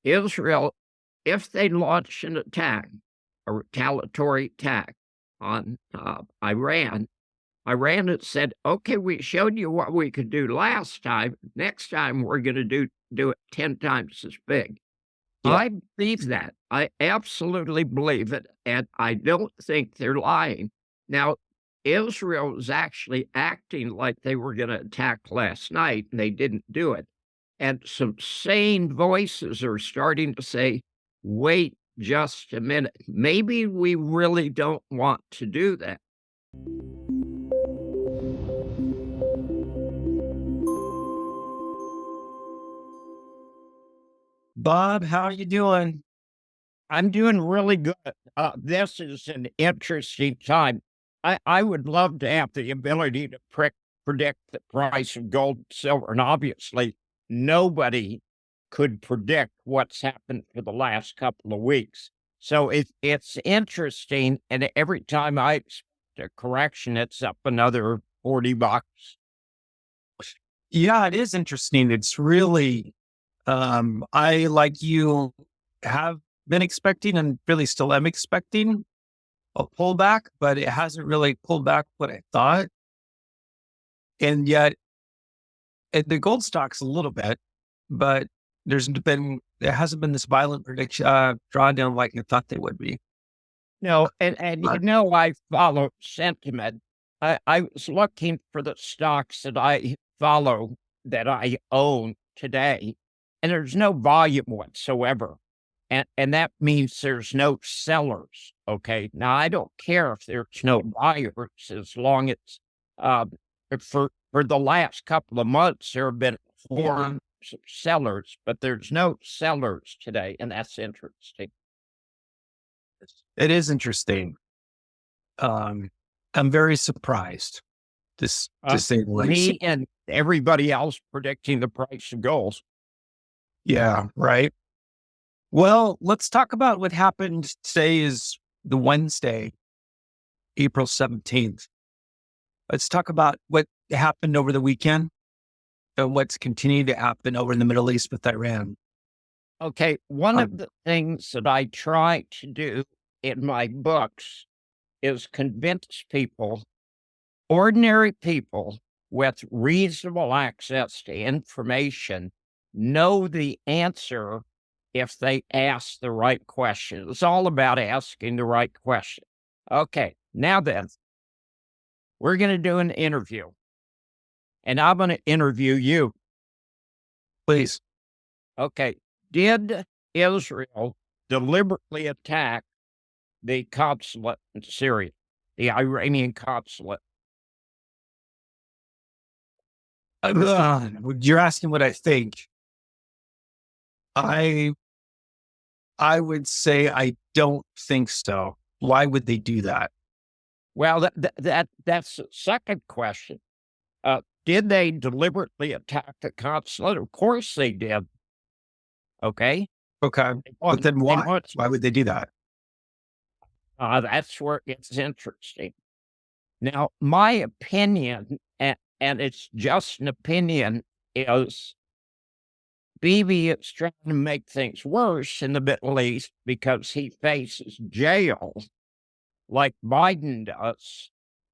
Israel, if they launch an attack, a retaliatory attack on Iran, Iran had said, okay, we showed you what we could do last time. Next time, we're going to do it 10 times as big. Yeah. I believe that. I absolutely believe it. And I don't think they're lying. Now, Israel was actually acting like they were going to attack last night, and they didn't do it. And some sane voices are starting to say, wait just a minute. Maybe we really don't want to do that. Bob, how are you doing? I'm doing really good. This is an interesting time. I would love to have the ability to predict the price of gold and silver. And obviously, nobody could predict what's happened for the last couple of weeks. So it's interesting. And every time I expect a correction, it's up another $40. Yeah, it is interesting. It's really, I, like you, have been expecting and really still am expecting a pullback, but it hasn't really pulled back what I thought. And yet, the gold stock's a little bit, but there hasn't been this violent prediction drawdown like I thought they would be. No, and I follow sentiment. I was looking for the stocks that I follow, that I own today, and there's no volume whatsoever. And that means there's no sellers. Okay. Now, I don't care if there's no buyers, as long as for the last couple of months, there have been forms of sellers, but there's no sellers today, and that's interesting. It is interesting. I'm very surprised, to say the least. Me and everybody else predicting the price of gold. Yeah, right. Well, let's talk about what happened. Today is the Wednesday, April 17th. Let's talk about what happened over the weekend and what's continuing to happen over in the Middle East with Iran. Okay, one of the things that I try to do in my books is convince people, ordinary people with reasonable access to information, know the answer if they ask the right question. It's all about asking the right question. Okay, now then, we're going to do an interview, and I'm going to interview you. Please. Okay, did Israel deliberately attack the consulate in Syria, the Iranian consulate? You're asking what I think. I would say I don't think so. Why would they do that? Well, that's the second question. Did they deliberately attack the consulate? Of course they did. Okay. Okay. But then why? Why would they do that? That's where it gets interesting. Now, my opinion, and it's just an opinion, is Bibi is trying to make things worse in the Middle East because he faces jail like Biden does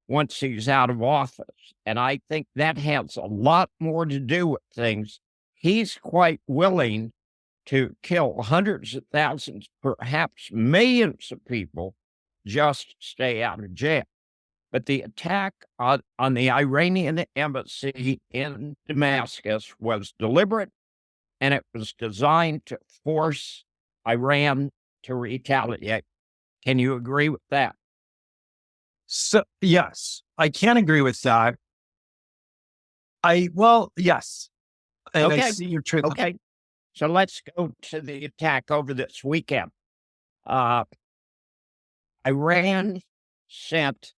once he's out of office. And I think that has a lot more to do with things. He's quite willing to kill hundreds of thousands, perhaps millions of people, just to stay out of jail. But the attack on the Iranian embassy in Damascus was deliberate, and it was designed to force Iran to retaliate. Can you agree with that? So, yes, I can agree with that. Yes. And okay. I see your truth. Okay. So let's go to the attack over this weekend. Iran sent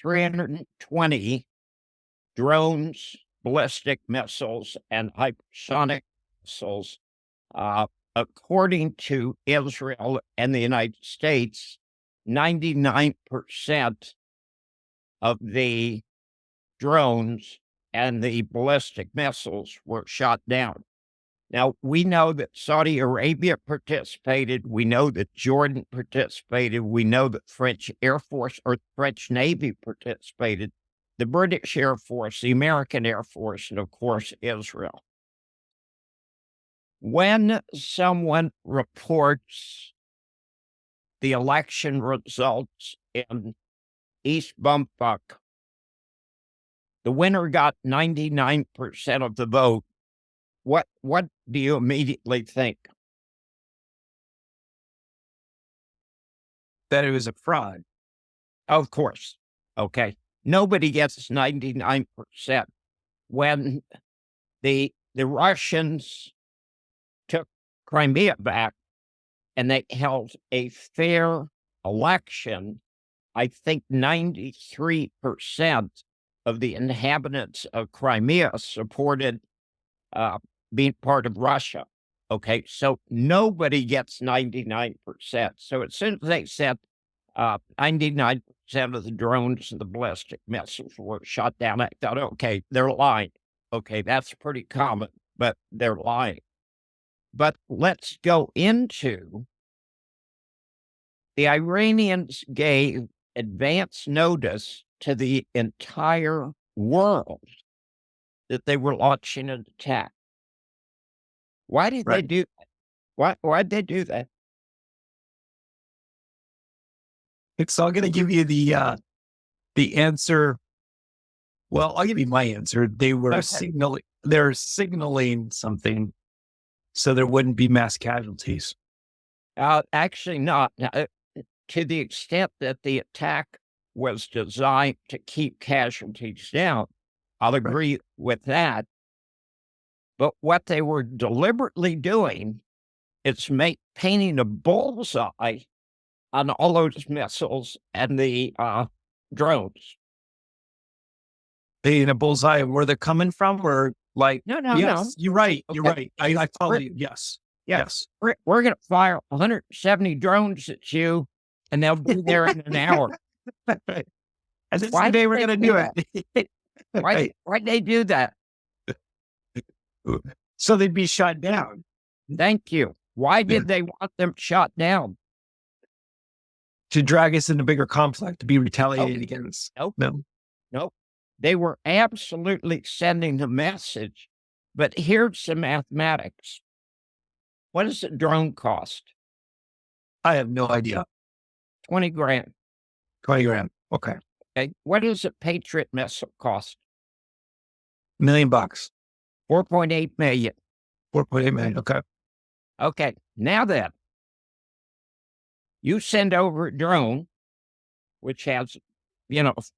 320 drones, ballistic missiles, and hypersonic missiles. According to Israel and the United States, 99% of the drones and the ballistic missiles were shot down. Now, we know that Saudi Arabia participated. We know that Jordan participated. We know that French Air Force or French Navy participated, the British Air Force, the American Air Force, and of course, Israel. When someone reports the election results in East Bumfuck, the winner got 99% of the vote. What do you immediately think? That it was a fraud. Of course. Okay. Nobody gets 99%. When the Russians took Crimea back and they held a fair election, I think 93% of the inhabitants of Crimea supported being part of Russia. Okay, so nobody gets 99%. So as soon as they said 99% of the drones and the ballistic missiles were shot down, I thought, okay, they're lying. Okay, that's pretty common, but they're lying. But let's go into the Iranians gave advance notice to the entire world that they were launching an attack. Why did they Right. do that? Why'd they do that? So I'm going to give you the answer. Well, I'll give you my answer. They were Okay. they're signaling something so there wouldn't be mass casualties. Actually not. To the extent that the attack was designed to keep casualties down, I'll Right. agree with that. But what they were deliberately doing is painting a bullseye on all those missiles and the drones. They in a bullseye of where they're coming from, or like, No, no, no. yes, you're right. You're Okay. right. I follow We're, you. Yes. yeah, Yes. we're going to fire 170 drones at you, and they'll be there in an hour. Right. And this is Why the day did we're they going to do do that? it. Right. Why'd they do that? So they'd be shot down Thank you. Why did they want them shot down? to drag us into bigger conflict, to be retaliated against. Nope. No. Nope. They were absolutely sending a message. But here's the mathematics. What does a drone cost? I have no idea. 20 grand. 20 grand. Okay. Okay. What does a Patriot missile cost? $1 million. 4.8 million. 4.8 million. Okay. Okay. Now then, you send over a drone, which has,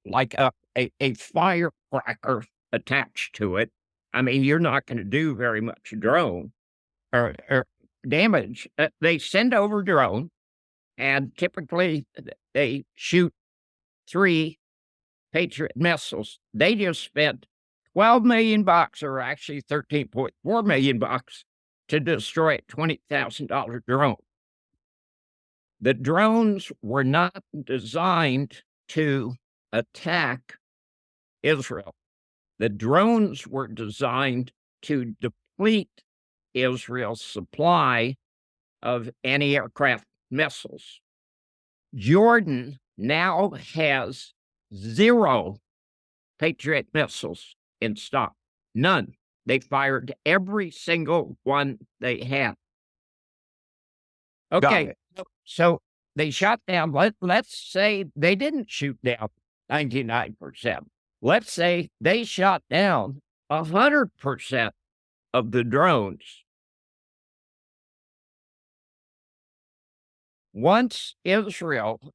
like a firecracker attached to it. I mean, you're not going to do very much drone or damage. They send over drone, and typically they shoot 3 Patriot missiles. They just spent $12 million, or actually $13.4 million, to destroy a $20,000 drone. The drones were not designed to attack Israel. The drones were designed to deplete Israel's supply of anti-aircraft missiles. Jordan now has 0 Patriot missiles in stock. None. They fired every single one they had. Okay, so they shot down, let's say they didn't shoot down 99%. Let's say they shot down 100% of the drones. Once Israel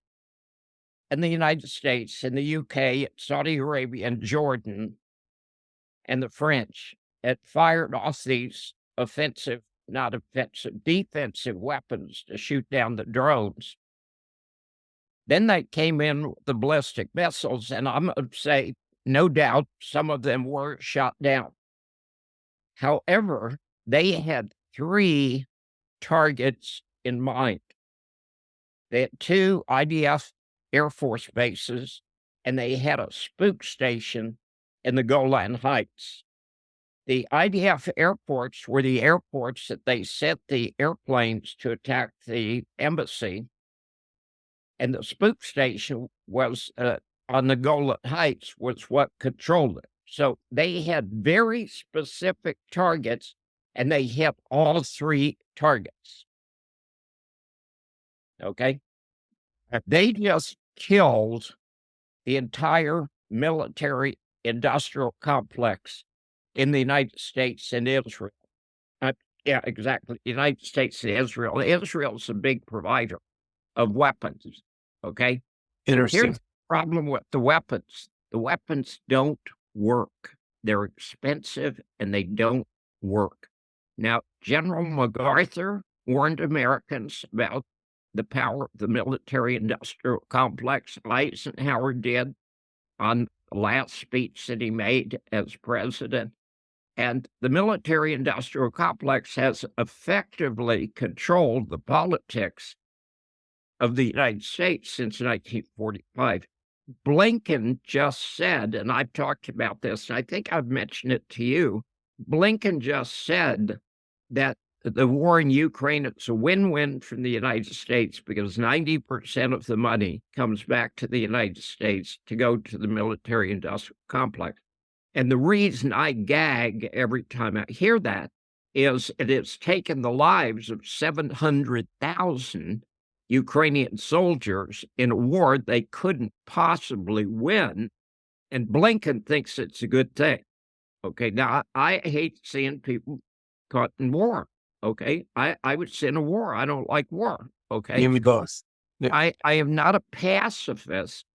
and the United States and the UK, Saudi Arabia and Jordan and the French had fired off these defensive weapons to shoot down the drones. Then they came in with the ballistic missiles, and I'm going to say, no doubt, some of them were shot down. However, they had 3 targets in mind. They had 2 IDF Air Force bases, and they had a spook station in the Golan Heights. the IDF airports were the airports that they sent the airplanes to attack the embassy, and the spook station was on the Golan Heights was what controlled it. So they had very specific targets, and they hit all three targets. Okay? They just killed the entire military industrial complex in the United States and Israel. Yeah, exactly. United States and Israel. Israel's a big provider of weapons. Okay. Interesting. Here's the problem with the weapons. The weapons don't work. They're expensive and they don't work. Now, General MacArthur warned Americans about the power of the military-industrial complex. Eisenhower did on the last speech that he made as president. And the military-industrial complex has effectively controlled the politics of the United States since 1945. Blinken just said, and I've talked about this, and I think I've mentioned it to you, Blinken just said that the war in Ukraine is a win-win from the United States because 90% of the money comes back to the United States to go to the military-industrial complex. And the reason I gag every time I hear that is it has taken the lives of 700,000 Ukrainian soldiers in a war they couldn't possibly win, and Blinken thinks it's a good thing. Okay, now I hate seeing people caught in war. Okay, I would say in a war. I don't like war. Okay, You and me both. Yeah. I am not a pacifist.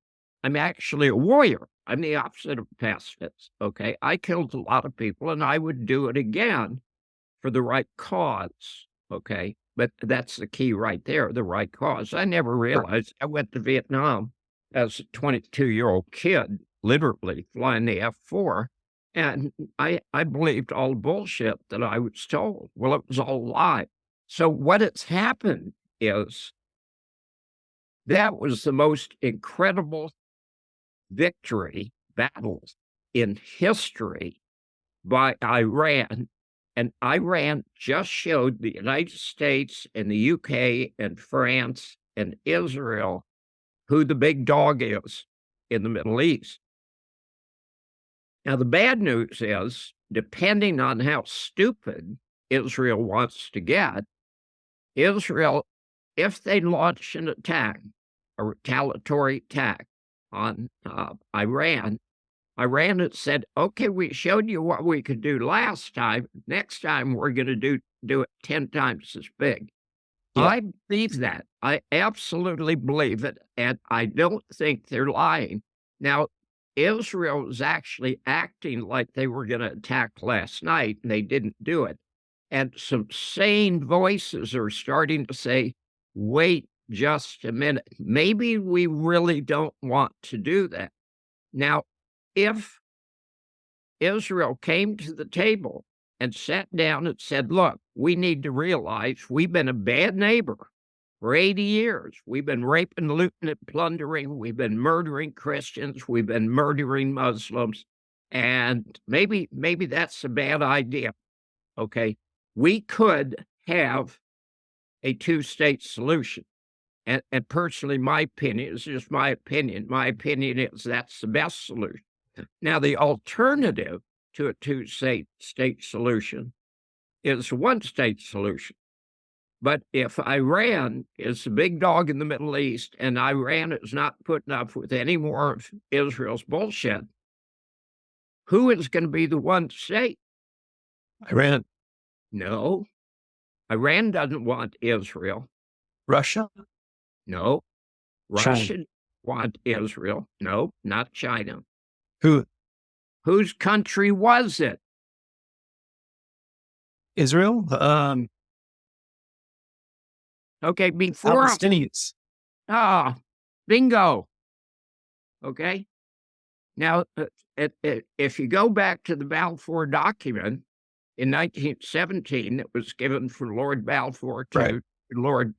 I'm actually a warrior. I'm the opposite of a pacifist. Okay, I killed a lot of people, and I would do it again for the right cause. Okay, but that's the key right there, the right cause. I never realized I went to Vietnam as a 22-year-old kid, literally flying the F-4, and I believed all the bullshit that I was told. Well, it was all a lie. So what has happened is that was the most incredible battle in history by Iran. And Iran just showed the United States and the UK and France and Israel who the big dog is in the Middle East. Now, the bad news is, depending on how stupid Israel wants to get, Israel, if they launch an attack, a retaliatory attack on Iran had said, okay, we showed you what we could do last time. Next time, we're going to do it 10 times as big. Yeah. I believe that. I absolutely believe it, and I don't think they're lying. Now, Israel was actually acting like they were going to attack last night, and they didn't do it. And some sane voices are starting to say, wait just a minute. Maybe we really don't want to do that. Now, if Israel came to the table and sat down and said, look, we need to realize we've been a bad neighbor for 80 years. We've been raping, looting, and plundering. We've been murdering Christians. We've been murdering Muslims. And maybe that's a bad idea. Okay. We could have a two-state solution. And personally, my opinion is just my opinion. My opinion is that's the best solution. Now, the alternative to a two-state solution is a one-state solution. But if Iran is the big dog in the Middle East and Iran is not putting up with any more of Israel's bullshit, who is going to be the one state? Iran. No. Iran doesn't want Israel. Russia? No. Russia China. want Israel. No, not China. Who? Whose country was it? Israel? Okay, before Palestinians. Bingo. Okay. Now, if you go back to the Balfour document in 1917, that was given from Lord Balfour to Lord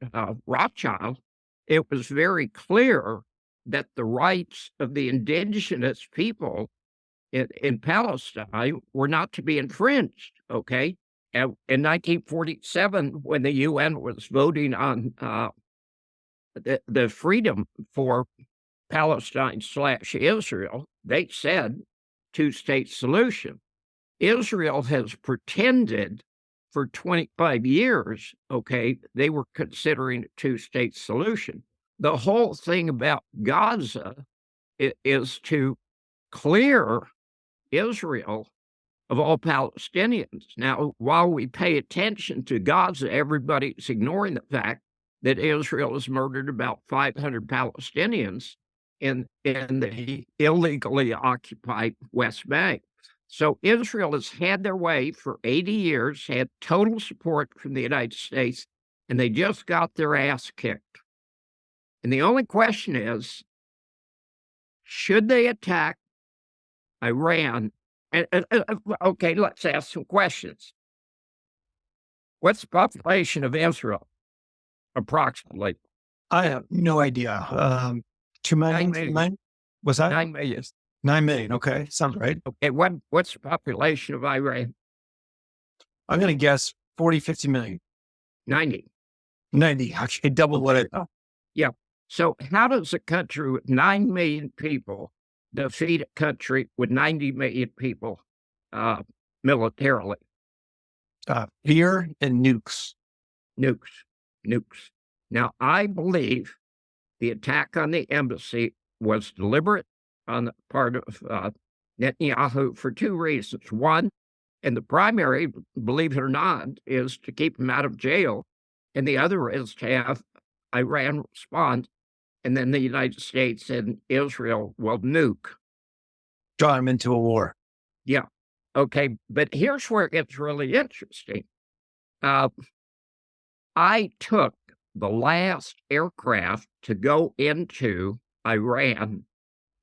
Rothschild, it was very clear that the rights of the indigenous people in Palestine were not to be infringed, okay? And in 1947, when the UN was voting on the freedom for Palestine/Israel, they said two-state solution. Israel has pretended for 25 years, okay, they were considering a two-state solution. The whole thing about Gaza is to clear Israel of all Palestinians. Now, while we pay attention to Gaza, everybody's ignoring the fact that Israel has murdered about 500 Palestinians in the illegally occupied West Bank. So Israel has had their way for 80 years, had total support from the United States, and they just got their ass kicked. And the only question is, should they attack Iran? Okay, let's ask some questions. What's the population of Israel, approximately? I have no idea. 2 million? 9 million. 9? Was that 9 million. 9 million? Okay, sounds right. Okay, what's the population of Iran? I'm going to guess 40, 50 million. 90. 90. Okay, double what it. Oh, Yeah. So how does a country with 9 million people defeat a country with 90 million people militarily? fear and nukes. Nukes. Now, I believe the attack on the embassy was deliberate on the part of Netanyahu for two reasons. One, and the primary, believe it or not, is to keep him out of jail. And the other is to have Iran respond, and then the United States and Israel will nuke. Draw him into a war. Yeah. Okay. But here's where it gets really interesting. I took the last aircraft to go into Iran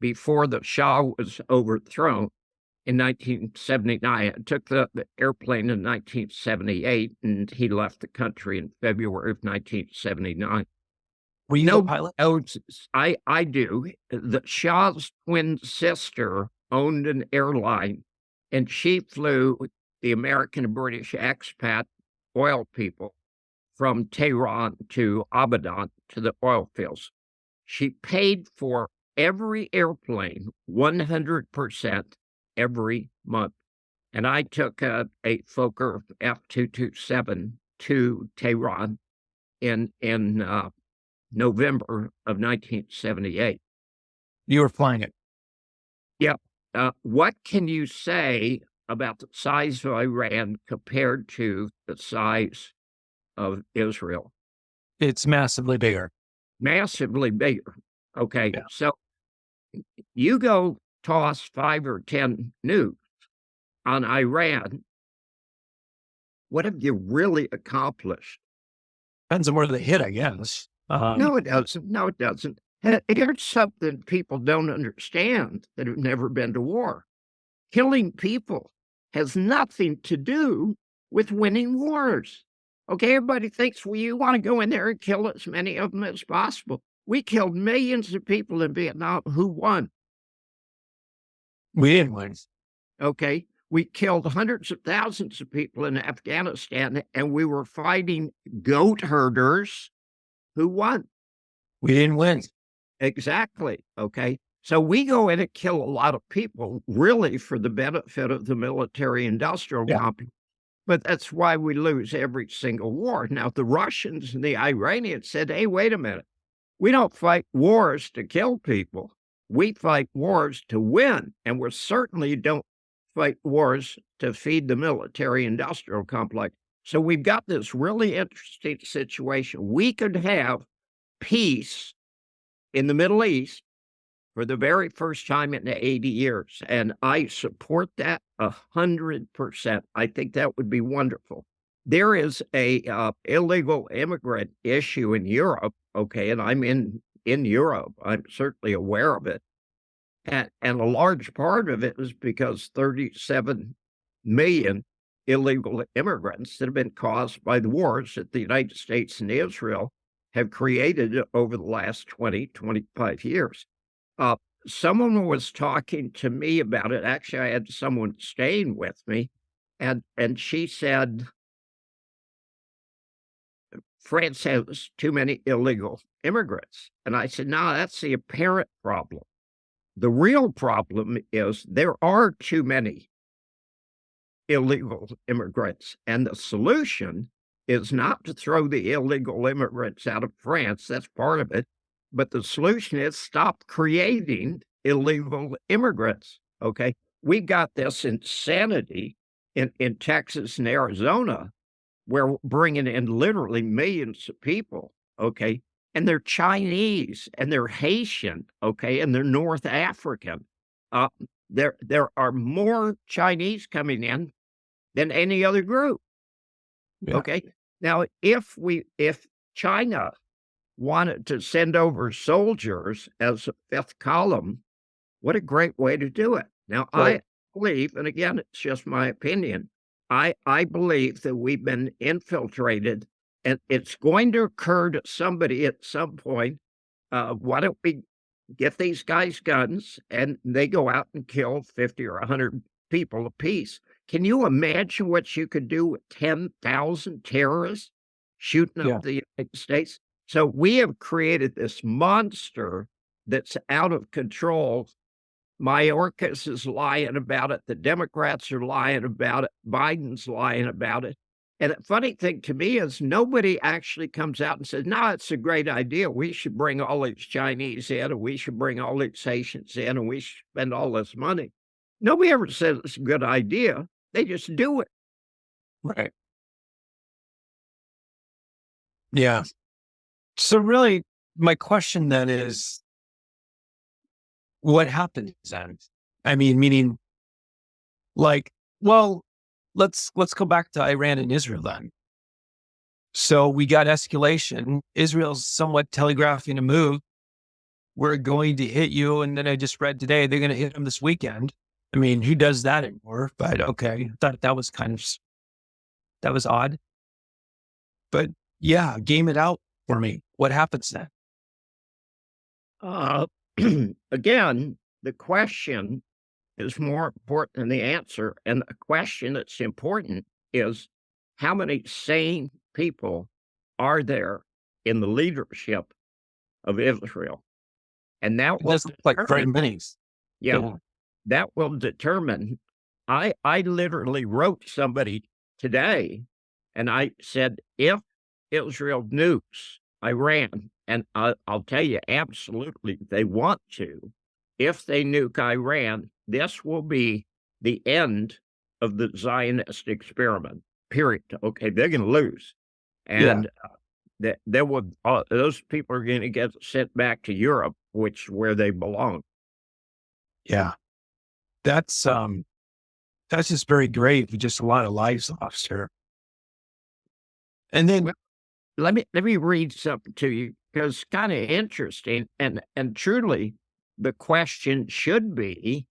before the Shah was overthrown in 1979. I took the airplane in 1978, and he left the country in February of 1979. Were you no pilot? I do. The Shah's twin sister owned an airline, and she flew the American and British expat oil people from Tehran to Abadan to the oil fields. She paid for every airplane 100% every month. And I took a Fokker F-227 to Tehran in November of 1978. You were flying it. Yeah. What can you say about the size of Iran compared to the size of Israel? It's massively bigger. Massively bigger. Okay. Yeah. So you go toss 5 or 10 nukes on Iran. What have you really accomplished? Depends on where they hit, I guess. No, it doesn't. No, it doesn't. Here's something people don't understand that have never been to war. Killing people has nothing to do with winning wars. Okay, everybody thinks, well, you want to go in there and kill as many of them as possible. We killed millions of people in Vietnam. Who won? We didn't win. Okay, we killed hundreds of thousands of people in Afghanistan, and we were fighting goat herders. Who won? We didn't win. Exactly. Okay. So we go in and kill a lot of people, really for the benefit of the military-industrial complex. But that's why we lose every single war. Now, the Russians and the Iranians said, hey, wait a minute. We don't fight wars to kill people. We fight wars to win. And we certainly don't fight wars to feed the military-industrial complex. So we've got this really interesting situation. We could have peace in the Middle East for the very first time in 80 years. And I support that 100%. I think that would be wonderful. There is a illegal immigrant issue in Europe, okay, and I'm in Europe. I'm certainly aware of it. And a large part of it is because 37 million illegal immigrants that have been caused by the wars that the United States and Israel have created over the last 20, 25 years. someone was talking to me about it. Actually, I had someone staying with me, and she said France has too many illegal immigrants. And I said, no, that's the apparent problem. The real problem is there are too many illegal immigrants. And the solution is not to throw the illegal immigrants out of France. That's part of it. But the solution is stop creating illegal immigrants. Okay. We've got this insanity in Texas and Arizona where we're bringing in literally millions of people. Okay. And they're Chinese and they're Haitian. Okay. And they're North African. Uh, there are more Chinese coming in than any other group. Yeah. Okay. Now, if China wanted to send over soldiers as a fifth column, what a great way to do it. Now, Right. I believe, and again, it's just my opinion, I believe that we've been infiltrated and it's going to occur to somebody at some point. Why don't we get these guys guns and they go out and kill 50 or 100 people apiece? Can you imagine what you could do with 10,000 terrorists shooting Yeah. up the United States? So we have created this monster that's out of control. Mayorkas is lying about it. The Democrats are lying about it. Biden's lying about it. And the funny thing to me is nobody actually comes out and says, no, it's a great idea. We should bring all these Chinese in, and we should bring all these Haitians in, and we should spend all this money. Nobody ever says it's a good idea. They just do it. Right. Yeah. So really, my question then is, what happens then? I mean, meaning like, well, let's go back to Iran and Israel then. So we got escalation. Israel's somewhat telegraphing a move. We're going to hit you. And then I just read today, they're going to hit them this weekend. I mean, who does that anymore? But okay. I thought that was that was odd. But yeah, game it out for me. What happens then? Uh, again, the question is more important than the answer. And the question that's important is how many sane people are there in the leadership of Israel? And that It will doesn't look like very many. yeah, that will determine. I literally wrote somebody today and I said, if Israel nukes Iran, and I'll tell you, absolutely, they want to. If they nuke Iran, this will be the end of the Zionist experiment, period. Okay, they're going to lose. Yeah. And there will, those people are going to get sent back to Europe, which is where they belong. Yeah. That's just very grave. Just a lot of lives lost here. And then Well, let me read something to you because it's kind of interesting and truly the question should be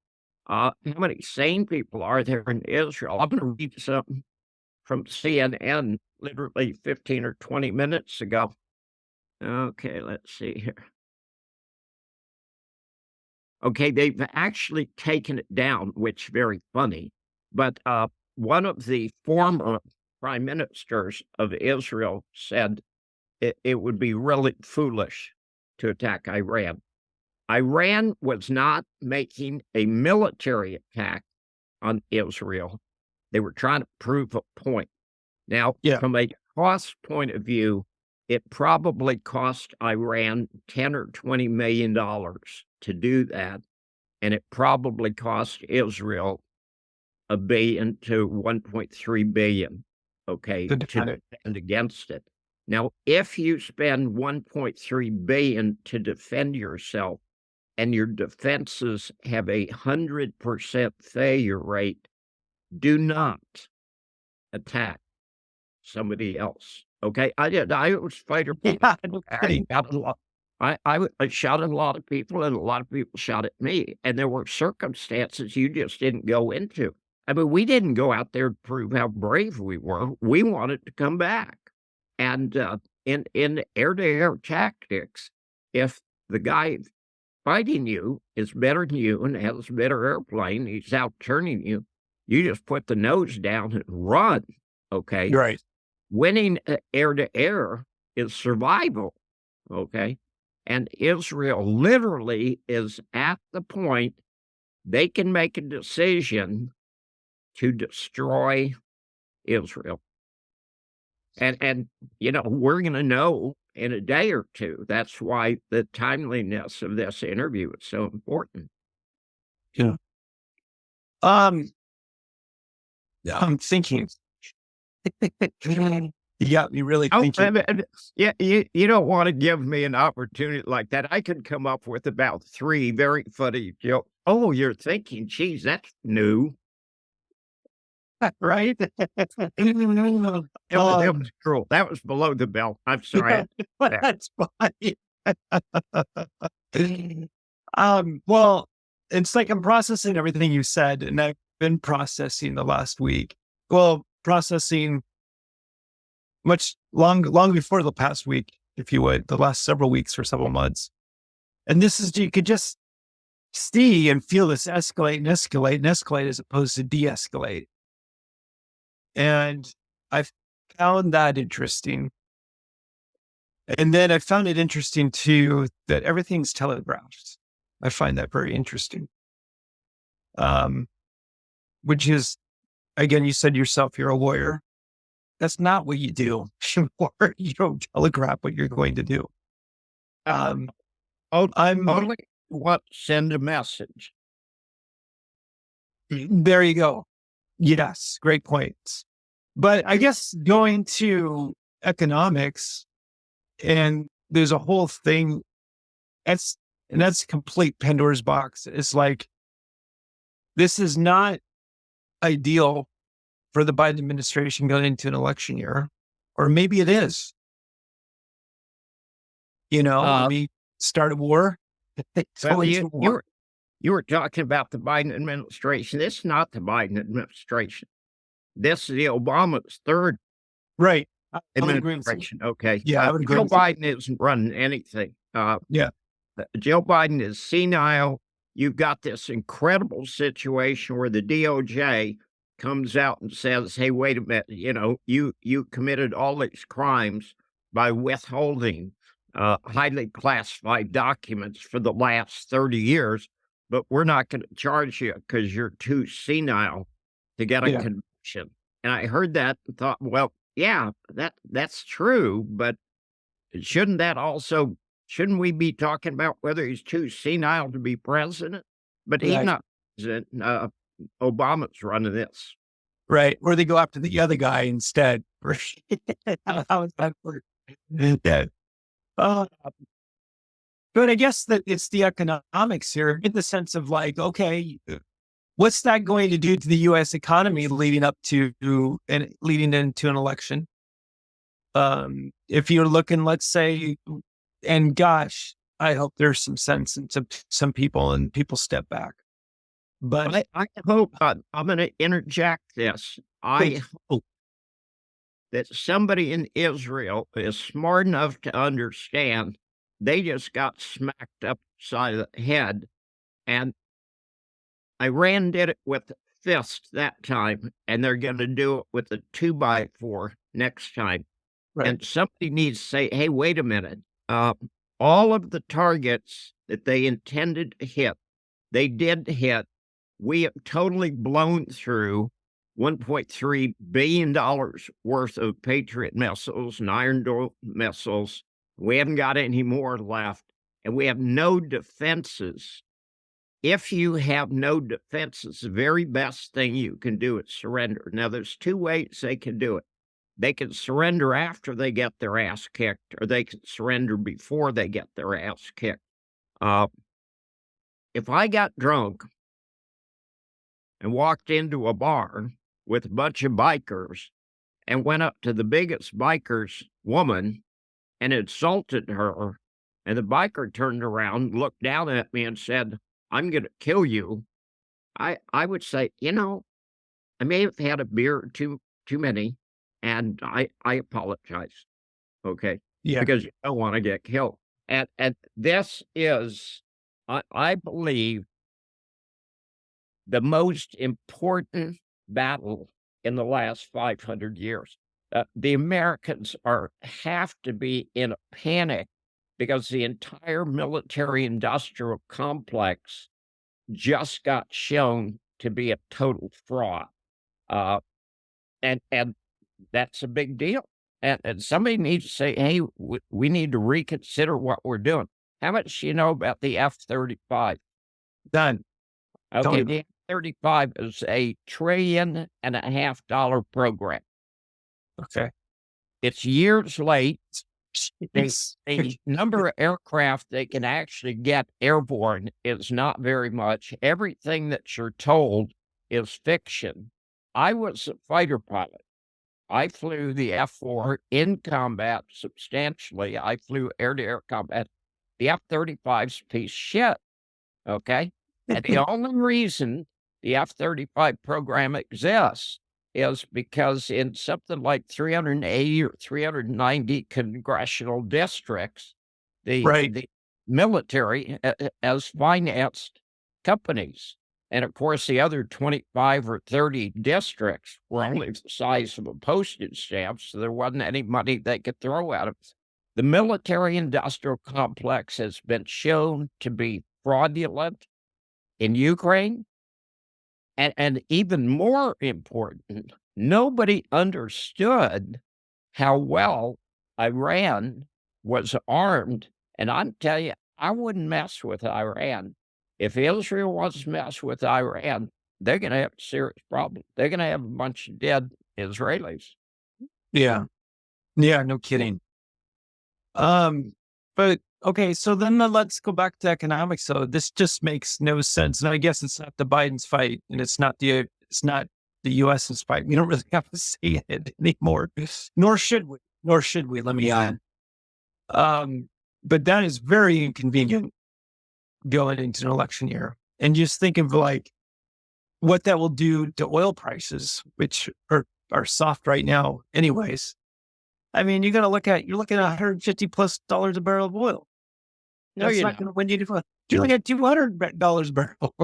how many sane people are there in Israel? I'm going to read something from CNN literally 15 or 20 minutes ago. Okay, let's see here. Okay, they've actually taken it down, which is very funny. But one of the former prime ministers of Israel said it would be really foolish to attack Iran. Iran was not making a military attack on Israel. They were trying to prove a point. Now, yeah, from a cost point of view, it probably cost Iran 10 or $20 million to do that. And it probably cost Israel $1 billion to $1.3 billion, okay, to to defend it. defend against it. Now, if you spend $1.3 billion to defend yourself and your defenses have 100% failure rate, do not attack somebody else. Okay, I did. I was fighter. Yeah, no I kidding. shot a lot. I shot at a lot of people, and a lot of people shot at me. And there were circumstances you just didn't go into. I mean, we didn't go out there to prove how brave we were. We wanted to come back. And in air-to-air tactics, if the guy fighting you, is better than you, and has a better airplane. He's outturning you. You just put the nose down and run. Okay. Right. Winning air to air is survival. Okay. And Israel literally is at the point they can make a decision to destroy Israel. And we're going to know in a day or two. That's why the timeliness of this interview is so important. Yeah. Yeah, I'm thinking. You got me really thinking. Yeah, you don't want to give me an opportunity like that. I could come up with about 3 very funny jokes. Oh, you're thinking, geez, that's new. Right? That was cruel. That was below the belt. I'm sorry. That's funny. Well, it's like I'm processing everything you said, and I've been processing the last week. Well, processing much long before the past week, if you would, the last several weeks or several months. And this is, you could just see and feel this escalate and escalate and escalate as opposed to de-escalate. And I found that interesting. And then I found it interesting too that everything's telegraphed. I find that very interesting. Which is, again, you said yourself, you're a lawyer. That's not what you do. You don't telegraph what you're going to do. I'm only what send a message. There you go. Yes, great points. But I guess going to economics, and there's a whole thing that's complete Pandora's box. It's like, this is not ideal for the Biden administration going into an election year, or maybe it is. Maybe start a war. You were talking about the Biden administration. This is not the Biden administration. This is the Obama's third right administration. Okay. Yeah, I would agree. Joe Biden isn't running anything. Yeah. Joe Biden is senile. You've got this incredible situation where the DOJ comes out and says, hey, wait a minute, you committed all these crimes by withholding highly classified documents for the last 30 years, but we're not going to charge you because you're too senile to get a conviction. And I heard that and thought, well, yeah, that's true, but shouldn't we be talking about whether he's too senile to be president? But he's not president. Obama's running this. Right. Or they go after the other guy instead. How is that work? Yeah. But I guess that it's the economics here in the sense of like, okay, what's that going to do to the U.S. economy leading into an election? If you're looking, let's say, and gosh, I hope there's some sense into some people and people step back. But I hope, I'm going to interject this. I hope that somebody in Israel is smart enough to understand they just got smacked upside the head. And Iran did it with the fist that time, and they're going to do it with a 2x4 next time. Right. And somebody needs to say, hey, wait a minute. All of the targets that they intended to hit, they did hit. We have totally blown through $1.3 billion worth of Patriot missiles and Iron Dome missiles. We haven't got any more left, and we have no defenses. If you have no defenses, the very best thing you can do is surrender. Now, there's 2 ways they can do it. They can surrender after they get their ass kicked, or they can surrender before they get their ass kicked. If I got drunk and walked into a bar with a bunch of bikers and went up to the biggest biker's woman and insulted her, and the biker turned around, looked down at me and said, I'm going to kill you, I would say, I may have had a beer or too many, and I apologize. Okay. Yeah. Because you don't want to get killed. And this is I believe the most important battle in the last 500 years. The Americans have to be in a panic because the entire military-industrial complex just got shown to be a total fraud, uh, and that's a big deal. And somebody needs to say, "Hey, we need to reconsider what we're doing." How much do you know about the F-35? Done. Okay, Tony. the F-35 is a $1.5 trillion program. Okay. It's years late. Jeez. The number of aircraft they can actually get airborne is not very much. Everything that you're told is fiction. I was a fighter pilot. I flew the F-4 in combat substantially. I flew air-to-air combat. The F-35's a piece of shit, okay? And the only reason the F-35 program exists is because in something like 380 or 390 congressional districts, Right. the military has financed companies. And of course, the other 25 or 30 districts were only the size of a postage stamp, so there wasn't any money they could throw at them. The military-industrial complex has been shown to be fraudulent in Ukraine, and even more important, nobody understood how well Iran was armed, and I'm telling you, I wouldn't mess with Iran. If Israel wants to mess with Iran, they're gonna have a serious problem. They're gonna have a bunch of dead Israelis. Yeah. Yeah, no kidding. But okay, so then let's go back to economics. So this just makes no sense. And I guess it's not the Biden's fight, and it's not the US's fight. We don't really have to say it anymore. Nor should we. Nor should we, let me add. But that is very inconvenient going into an election year. And just think of like what that will do to oil prices, which are soft right now anyways. I mean, you're looking at $150+ a barrel of oil. No, That's you're not not. going to win you. You're looking at $200 a barrel.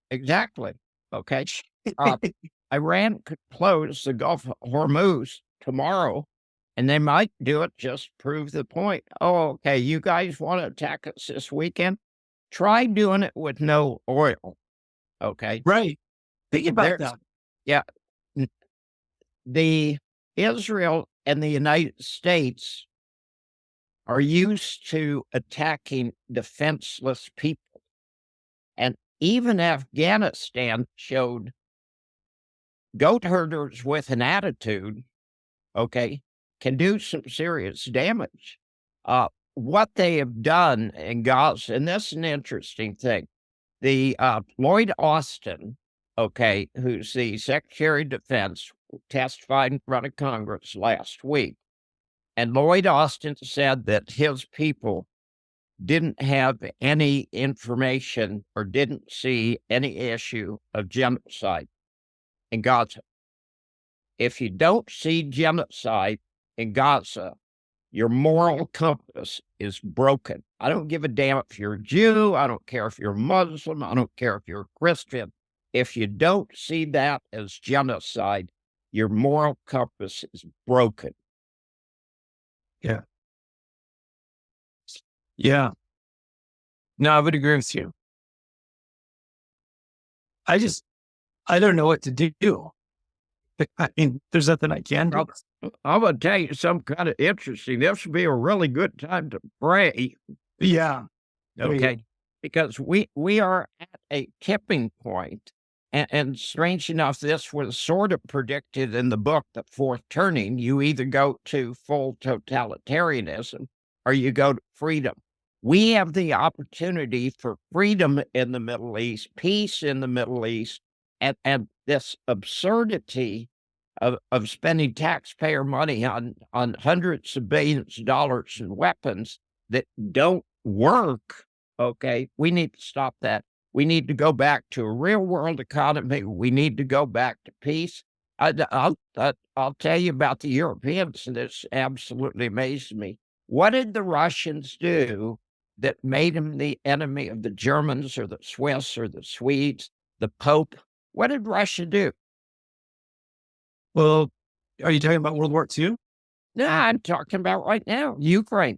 Exactly. Okay. Iran could close the Gulf of Hormuz tomorrow, and they might do it just to prove the point. Oh, okay, you guys want to attack us this weekend? Try doing it with no oil. Okay. Right. Think about There's- that. Yeah. The Israel and the United States are used to attacking defenseless people. And even Afghanistan showed goat herders with an attitude, okay, can do some serious damage. What they have done in Gaza, and this is an interesting thing. The Lloyd Austin, okay, who's the Secretary of Defense, testified in front of Congress last week. And Lloyd Austin said that his people didn't have any information or didn't see any issue of genocide in Gaza. If you don't see genocide in Gaza, your moral compass is broken. I don't give a damn if you're a Jew. I don't care if you're Muslim. I don't care if you're a Christian. If you don't see that as genocide, your moral compass is broken. Yeah. Yeah. No, I would agree with you. I don't know what to do. I mean, there's nothing I can do. I'm going to tell you something kind of interesting. This would be a really good time to pray. Yeah. Okay. Because we are at a tipping point. And strange enough, this was sort of predicted in the book, The Fourth Turning. You either go to full totalitarianism or you go to freedom. We have the opportunity for freedom in the Middle East, peace in the Middle East, and this absurdity of spending taxpayer money on hundreds of billions of dollars in weapons that don't work. Okay, we need to stop that. We need to go back to a real world economy. We need to go back to peace. I'll tell you about the Europeans, and this absolutely amazed me. What did the Russians do that made him the enemy of the Germans or the Swiss or the Swedes, the Pope? What did Russia do? Well, are you talking about World War II? No, I'm talking about right now, Ukraine.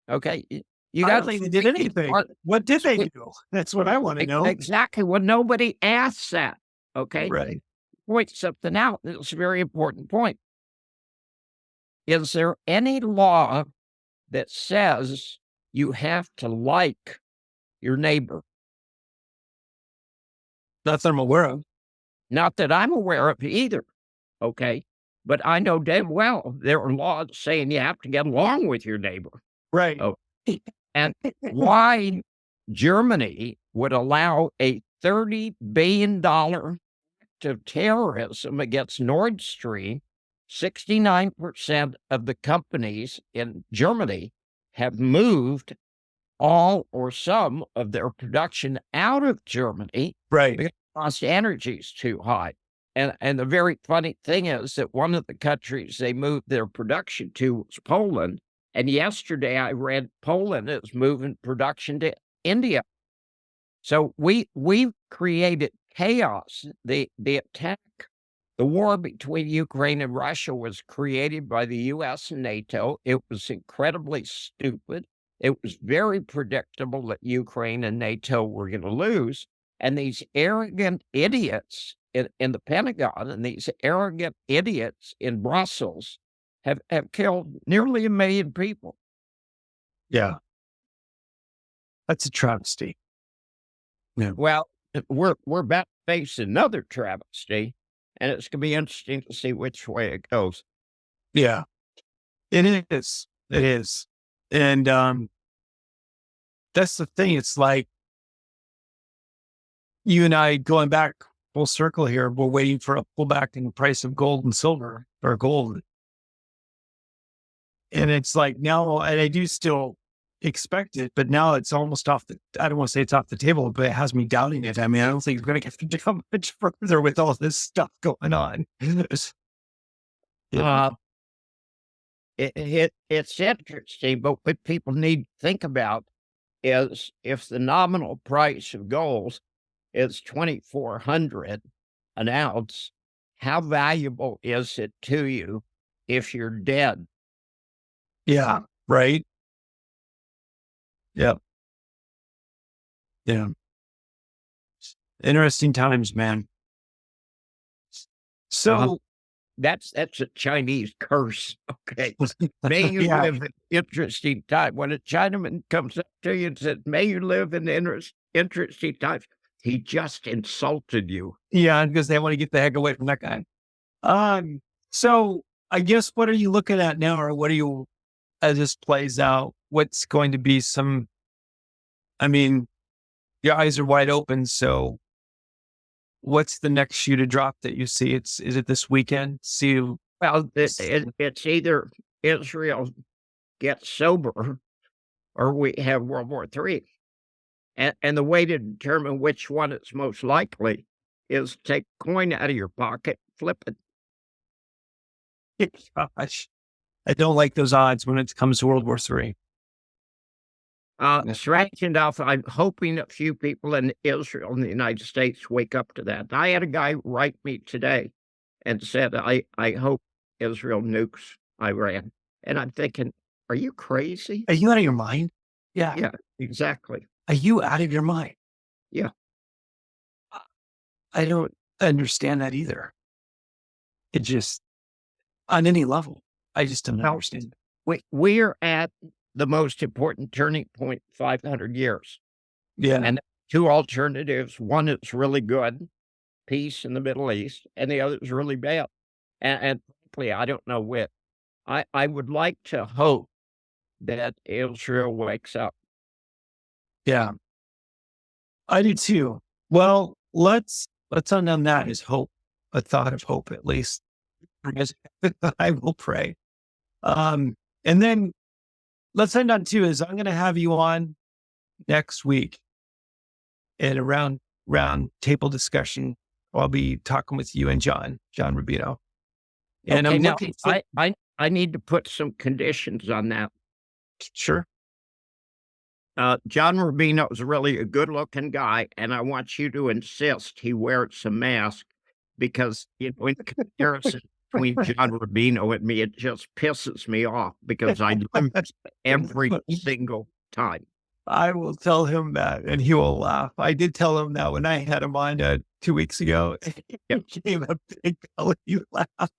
Okay, you I got don't think they did anything. What did they do? That's what I want to know. exactly. Well, nobody asks that. Okay, Right. point something out. It's a very important point. Is there any law that says you have to like your neighbor? Not that I'm aware of. Not that I'm aware of either. Okay, but I know damn well there are laws saying you have to get along with your neighbor. Right. Oh, and why Germany would allow a $30 billion of terrorism against Nord Stream, 69% of the companies in Germany have moved all or some of their production out of Germany Right. because the cost of energy is too high. And the very funny thing is that one of the countries they moved their production to was Poland. And yesterday I read Poland is moving production to India. So we've created chaos. The attack, the war between Ukraine and Russia was created by the US and NATO. It was incredibly stupid. It was very predictable that Ukraine and NATO were going to lose. And these arrogant idiots in the Pentagon and these arrogant idiots in Brussels have killed nearly 1 million people. Yeah. That's a travesty. Yeah. Well, we're about to face another travesty, and it's going to be interesting to see which way it goes. Yeah. It is. It is. And that's the thing. It's like you and I going back full circle here. We're waiting for a pullback in the price of gold and silver or gold. And it's like now, and I do still expect it, but now it's almost off the, I don't want to say it's off the table, but it has me doubting it. I mean, I don't think it's going to get to much further with all this stuff going on. Yeah. It's interesting, but what people need to think about is if the nominal price of gold is 2,400 an ounce, how valuable is it to you if you're dead? Yeah. Right. Yep. Yeah. Interesting times, man. So that's a Chinese curse. Okay. May you yeah. live in interesting time. When a Chinaman comes up to you and says, may you live in interesting times, he just insulted you. Yeah, because they want to get the heck away from that guy. So I guess what are you looking at now, or what are you, as this plays out, what's going to be some, I mean, your eyes are wide open. So what's the next shoe to drop that you see? Is it this weekend? Well, it's either Israel gets sober or we have World War III. And the way to determine which one is most likely is take a coin out of your pocket, flip it. Gosh, I don't like those odds when it comes to World War III. Strange enough, I'm hoping a few people in Israel and the United States wake up to that. I had a guy write me today and said, I hope Israel nukes Iran. And I'm thinking, are you crazy? Are you out of your mind? Yeah. Yeah, exactly. Are you out of your mind? Yeah. I don't understand that either. It just, on any level, I just don't understand. We're at the most important turning point in 500 years. Yeah. And two alternatives. One is really good, peace in the Middle East, and the other is really bad. And frankly, I don't know which. I would like to hope that Israel wakes up. Yeah. I do too. Well, let's end on that as hope, a thought of hope, at least. I will pray. And then let's end on two is I'm going to have you on next week in a round table discussion. I'll be talking with you and John Rubino. And okay, I'm now, looking for, I need to put some conditions on that. sure. John Rubino is really a good looking guy, and I want you to insist he wears a mask because, in comparison between John Rubino and me, it just pisses me off because I lose every single time. I will tell him that, and he will laugh. I did tell him that when I had him on 2 weeks ago. He gave a big belly laugh.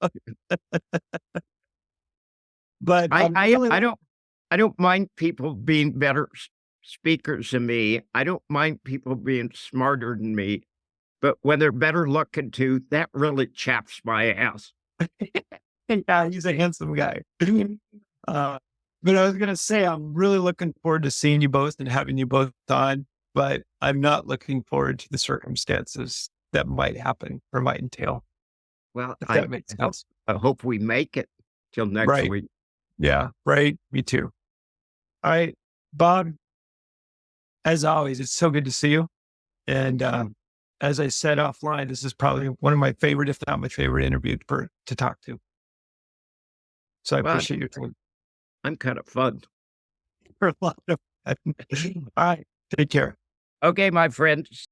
But I don't mind people being better speakers than me. I don't mind people being smarter than me. But when they're better looking too, that really chaps my ass. yeah, he's a handsome guy. But I was going to say, I'm really looking forward to seeing you both and having you both on, but I'm not looking forward to the circumstances that might happen or might entail. Well, If that makes sense. I hope we make it till next Right. week. Yeah, right. Me too. All right, Bob, as always, it's so good to see you. And as I said offline, this is probably one of my favorite, if not my favorite interview to talk to. So I Well, appreciate your time. I'm kind of fun. For a lot of fun. All right, take care. Okay, my friends.